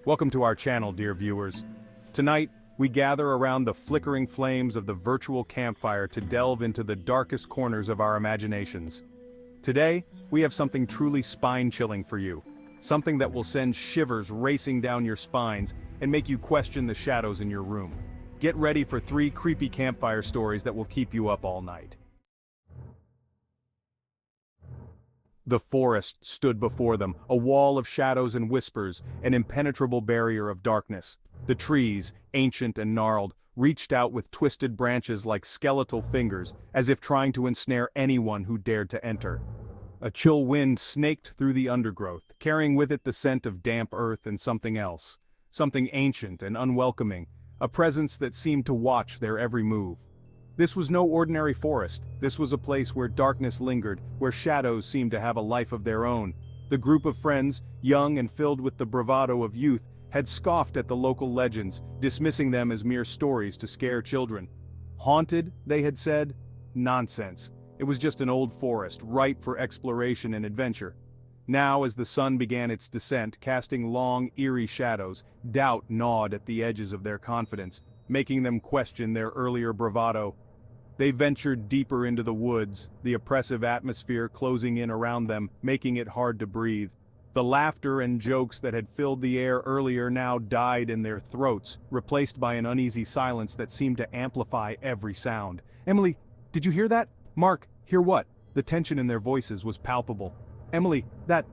Welcome to our channel, dear viewers. Tonight, we gather around the flickering flames of the virtual campfire to delve into the darkest corners of our imaginations. Today, we have something truly spine-chilling for you. Something that will send shivers racing down your spines and make you question the shadows in your room. Get ready for 3 creepy campfire stories that will keep you up all night. The forest stood before them, a wall of shadows and whispers, an impenetrable barrier of darkness. The trees, ancient and gnarled, reached out with twisted branches like skeletal fingers, as if trying to ensnare anyone who dared to enter. A chill wind snaked through the undergrowth, carrying with it the scent of damp earth and something else. Something ancient and unwelcoming, a presence that seemed to watch their every move. This was no ordinary forest. This was a place where darkness lingered, where shadows seemed to have a life of their own. The group of friends, young and filled with the bravado of youth, had scoffed at the local legends, dismissing them as mere stories to scare children. Haunted, they had said? Nonsense. It was just an old forest, ripe for exploration and adventure. Now, as the sun began its descent, casting long, eerie shadows, doubt gnawed at the edges of their confidence, making them question their earlier bravado. They ventured deeper into the woods, the oppressive atmosphere closing in around them, making it hard to breathe. The laughter and jokes that had filled the air earlier now died in their throats, replaced by an uneasy silence that seemed to amplify every sound. "Emily, did you hear that? Mark, hear what?" The tension in their voices was palpable. "Emily, that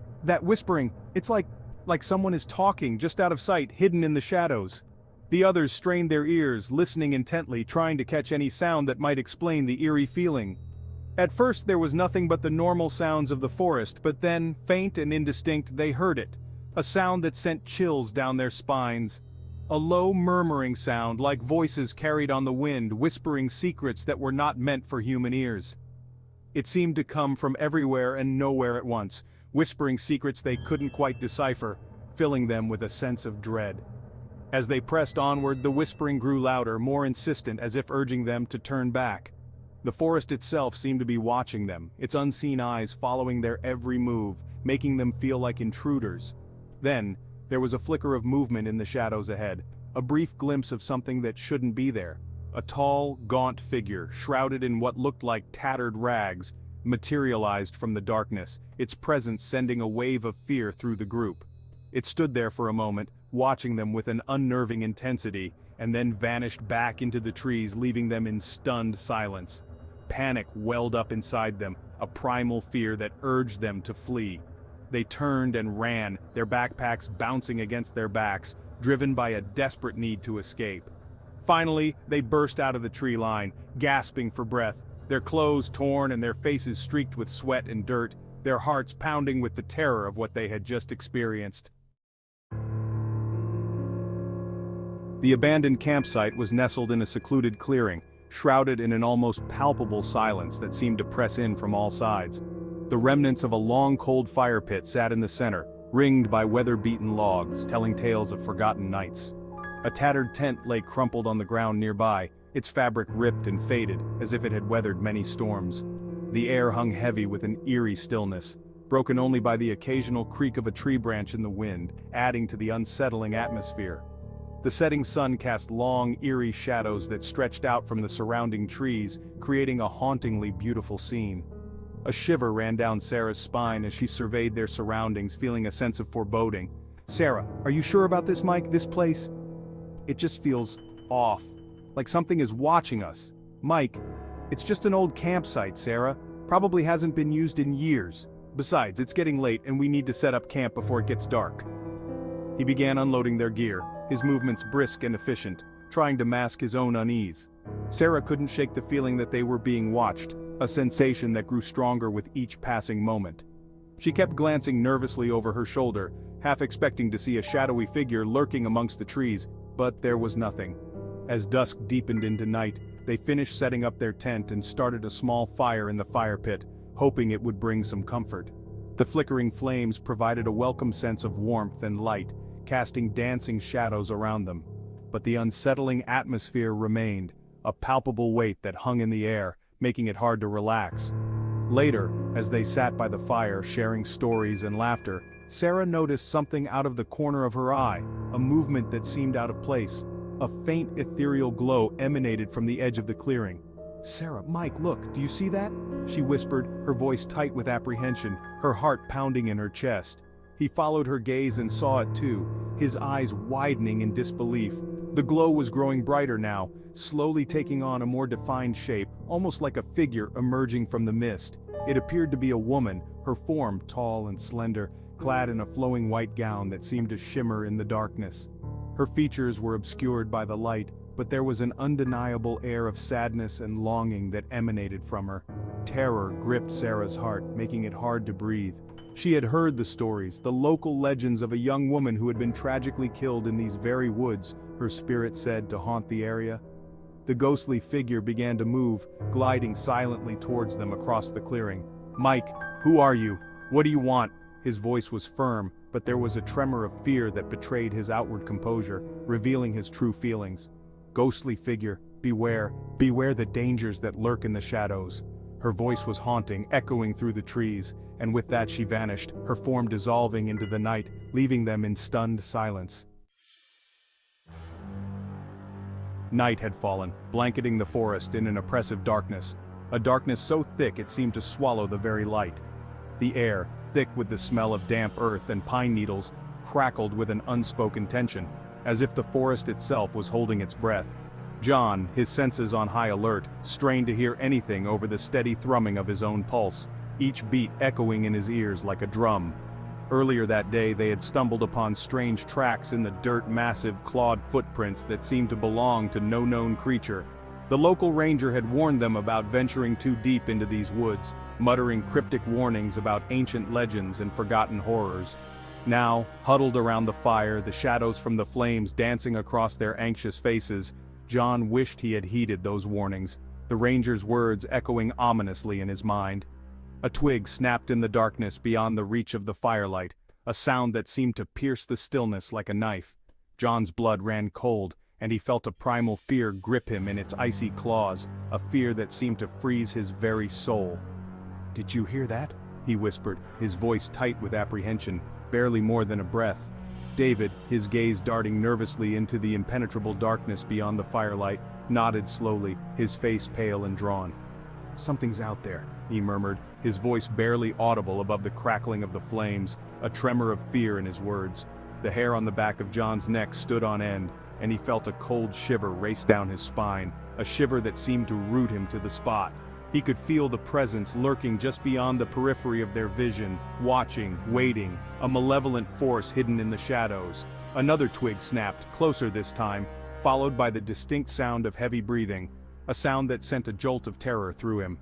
whispering, it's like someone is talking just out of sight, hidden in the shadows." The others strained their ears, listening intently, trying to catch any sound that might explain the eerie feeling. At first there was nothing but the normal sounds of the forest, but then, faint and indistinct, they heard it. A sound that sent chills down their spines. A low murmuring sound, like voices carried on the wind, whispering secrets that were not meant for human ears. It seemed to come from everywhere and nowhere at once, whispering secrets they couldn't quite decipher, filling them with a sense of dread. As they pressed onward, the whispering grew louder, more insistent, as if urging them to turn back. The forest itself seemed to be watching them, its unseen eyes following their every move, making them feel like intruders. Then, there was a flicker of movement in the shadows ahead, a brief glimpse of something that shouldn't be there. A tall, gaunt figure, shrouded in what looked like tattered rags, materialized from the darkness, its presence sending a wave of fear through the group. It stood there for a moment, watching them with an unnerving intensity, and then vanished back into the trees, leaving them in stunned silence. Panic welled up inside them, a primal fear that urged them to flee. They turned and ran, their backpacks bouncing against their backs, driven by a desperate need to escape. Finally, they burst out of the tree line, gasping for breath, their clothes torn and their faces streaked with sweat and dirt, their hearts pounding with the terror of what they had just experienced. The abandoned campsite was nestled in a secluded clearing, shrouded in an almost palpable silence that seemed to press in from all sides. The remnants of a long cold fire pit sat in the center, ringed by weather-beaten logs, telling tales of forgotten nights. A tattered tent lay crumpled on the ground nearby, its fabric ripped and faded, as if it had weathered many storms. The air hung heavy with an eerie stillness, broken only by the occasional creak of a tree branch in the wind, adding to the unsettling atmosphere. The setting sun cast long, eerie shadows that stretched out from the surrounding trees, creating a hauntingly beautiful scene. A shiver ran down Sarah's spine as she surveyed their surroundings, feeling a sense of foreboding. "Sarah, are you sure about this, Mike? This place? It just feels off. Like something is watching us." "Mike, it's just an old campsite, Sarah. Probably hasn't been used in years. Besides, it's getting late and we need to set up camp before it gets dark." He began unloading their gear, his movements brisk and efficient, trying to mask his own unease. Sarah couldn't shake the feeling that they were being watched, a sensation that grew stronger with each passing moment. She kept glancing nervously over her shoulder, half expecting to see a shadowy figure lurking amongst the trees, but there was nothing. As dusk deepened into night, they finished setting up their tent and started a small fire in the fire pit, hoping it would bring some comfort. The flickering flames provided a welcome sense of warmth and light, casting dancing shadows around them. But the unsettling atmosphere remained, a palpable weight that hung in the air, making it hard to relax. Later, as they sat by the fire sharing stories and laughter, Sarah noticed something out of the corner of her eye, a movement that seemed out of place. A faint ethereal glow emanated from the edge of the clearing. "Sarah, Mike, look, do you see that?" she whispered, her voice tight with apprehension, her heart pounding in her chest. He followed her gaze and saw it too, his eyes widening in disbelief. The glow was growing brighter now, slowly taking on a more defined shape, almost like a figure emerging from the mist. It appeared to be a woman, her form tall and slender, clad in a flowing white gown that seemed to shimmer in the darkness. Her features were obscured by the light, but there was an undeniable air of sadness and longing that emanated from her. Terror gripped Sarah's heart, making it hard to breathe. She had heard the stories, the local legends of a young woman who had been tragically killed in these very woods, her spirit said, to haunt the area. The ghostly figure began to move, gliding silently towards them across the clearing. "Mike, who are you? What do you want?" His voice was firm, but there was a tremor of fear that betrayed his outward composure, revealing his true feelings. "Ghostly figure, beware, beware the dangers that lurk in the shadows." Her voice was haunting, echoing through the trees, and with that she vanished, her form dissolving into the night, leaving them in stunned silence. Night had fallen, blanketing the forest in an oppressive darkness, a darkness so thick it seemed to swallow the very light. The air, thick with the smell of damp earth and pine needles, crackled with an unspoken tension, as if the forest itself was holding its breath. John, his senses on high alert, strained to hear anything over the steady thrumming of his own pulse, each beat echoing in his ears like a drum. Earlier that day they had stumbled upon strange tracks in the dirt, massive clawed footprints that seemed to belong to no known creature. The local ranger had warned them about venturing too deep into these woods, muttering cryptic warnings about ancient legends and forgotten horrors. Now, huddled around the fire, the shadows from the flames dancing across their anxious faces, John wished he had heeded those warnings, the ranger's words echoing ominously in his mind. A twig snapped in the darkness beyond the reach of the firelight, a sound that seemed to pierce the stillness like a knife. John's blood ran cold, and he felt a primal fear grip him in its icy claws, a fear that seemed to freeze his very soul. "Did you hear that?" he whispered, his voice tight with apprehension, barely more than a breath. David, his gaze darting nervously into the impenetrable darkness beyond the firelight, nodded slowly, his face pale and drawn. "Something's out there," he murmured, his voice barely audible above the crackling of the flames, a tremor of fear in his words. The hair on the back of John's neck stood on end, and he felt a cold shiver race down his spine, a shiver that seemed to root him to the spot. He could feel the presence lurking just beyond the periphery of their vision, watching, waiting, a malevolent force hidden in the shadows. Another twig snapped, closer this time, followed by the distinct sound of heavy breathing, a sound that sent a jolt of terror through him.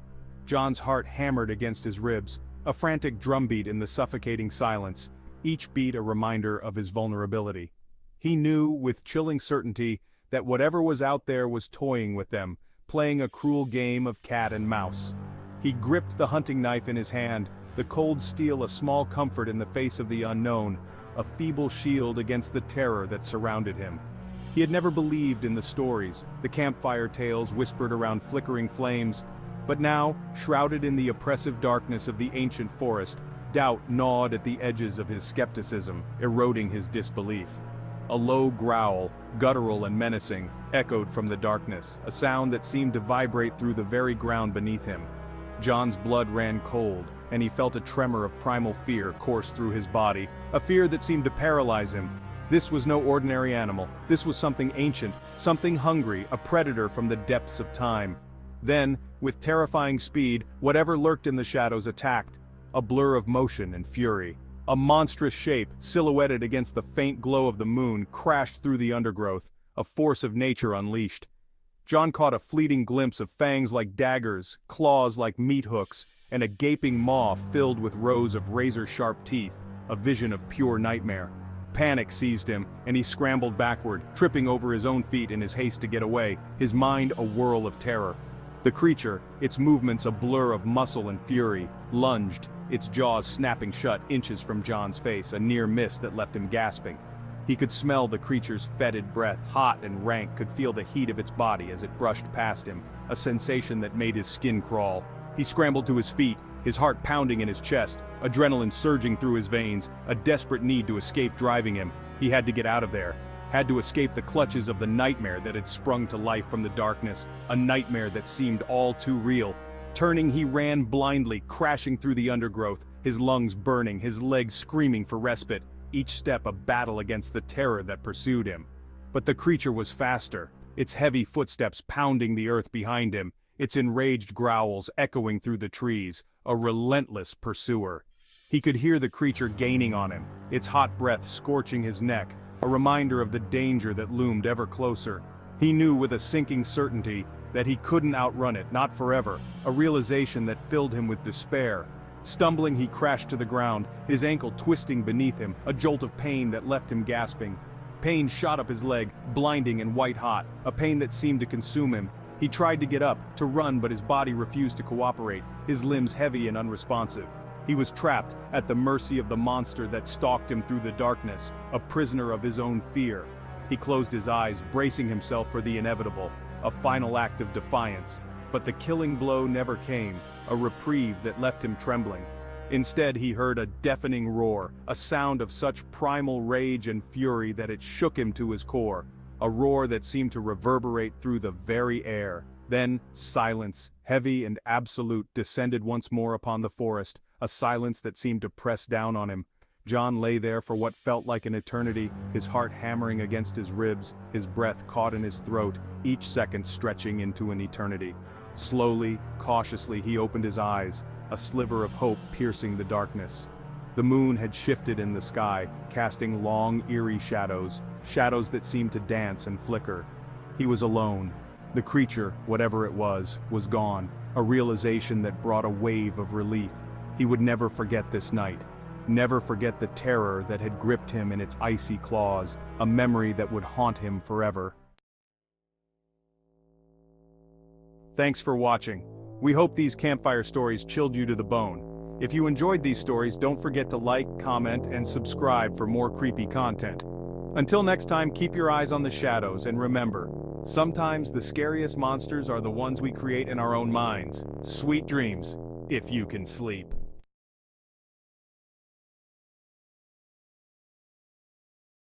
John's heart hammered against his ribs, a frantic drumbeat in the suffocating silence, each beat a reminder of his vulnerability. He knew, with chilling certainty, that whatever was out there was toying with them, playing a cruel game of cat and mouse. He gripped the hunting knife in his hand, the cold steel a small comfort in the face of the unknown, a feeble shield against the terror that surrounded him. He had never believed in the stories, the campfire tales whispered around flickering flames, but now, shrouded in the oppressive darkness of the ancient forest, doubt gnawed at the edges of his skepticism, eroding his disbelief. A low growl, guttural and menacing, echoed from the darkness, a sound that seemed to vibrate through the very ground beneath him. John's blood ran cold, and he felt a tremor of primal fear course through his body, a fear that seemed to paralyze him. This was no ordinary animal, this was something ancient, something hungry, a predator from the depths of time. Then, with terrifying speed, whatever lurked in the shadows attacked, a blur of motion and fury. A monstrous shape, silhouetted against the faint glow of the moon, crashed through the undergrowth, a force of nature unleashed. John caught a fleeting glimpse of fangs like daggers, claws like meat hooks, and a gaping maw filled with rows of razor-sharp teeth, a vision of pure nightmare. Panic seized him, and he scrambled backward, tripping over his own feet in his haste to get away, his mind a whirl of terror. The creature, its movements a blur of muscle and fury, lunged, its jaws snapping shut inches from John's face, a near miss that left him gasping. He could smell the creature's fetid breath, hot and rank, could feel the heat of its body as it brushed past him, a sensation that made his skin crawl. He scrambled to his feet, his heart pounding in his chest, adrenaline surging through his veins, a desperate need to escape driving him. He had to get out of there. Had to escape the clutches of the nightmare that had sprung to life from the darkness, a nightmare that seemed all too real. Turning, he ran blindly, crashing through the undergrowth, his lungs burning, his legs screaming for respite, each step a battle against the terror that pursued him. But the creature was faster, its heavy footsteps pounding the earth behind him, its enraged growls echoing through the trees, a relentless pursuer. He could hear the creature gaining on him, its hot breath scorching his neck, a reminder of the danger that loomed ever closer. He knew with a sinking certainty that he couldn't outrun it, not forever, a realization that filled him with despair. Stumbling, he crashed to the ground, his ankle twisting beneath him, a jolt of pain that left him gasping. Pain shot up his leg, blinding and white-hot, a pain that seemed to consume him. He tried to get up, to run, but his body refused to cooperate, his limbs heavy and unresponsive. He was trapped, at the mercy of the monster that stalked him through the darkness, a prisoner of his own fear. He closed his eyes, bracing himself for the inevitable, a final act of defiance. But the killing blow never came, a reprieve that left him trembling. Instead, he heard a deafening roar, a sound of such primal rage and fury that it shook him to his core, a roar that seemed to reverberate through the very air. Then, silence, heavy and absolute, descended once more upon the forest, a silence that seemed to press down on him. John lay there for what felt like an eternity, his heart hammering against his ribs, his breath caught in his throat, each second stretching into an eternity. Slowly, cautiously, he opened his eyes, a sliver of hope piercing the darkness. The moon had shifted in the sky, casting long, eerie shadows, shadows that seemed to dance and flicker. He was alone. The creature, whatever it was gone, a realization that brought a wave of relief. He would never forget this night. Never forget the terror that had gripped him in its icy claws, a memory that would haunt him forever. Thanks for watching. We hope these campfire stories chilled you to the bone. If you enjoyed these stories, don't forget to like, comment, and subscribe for more creepy content. Until next time, keep your eyes on the shadows, and remember, sometimes the scariest monsters are the ones we create in our own minds. Sweet dreams, if you can sleep.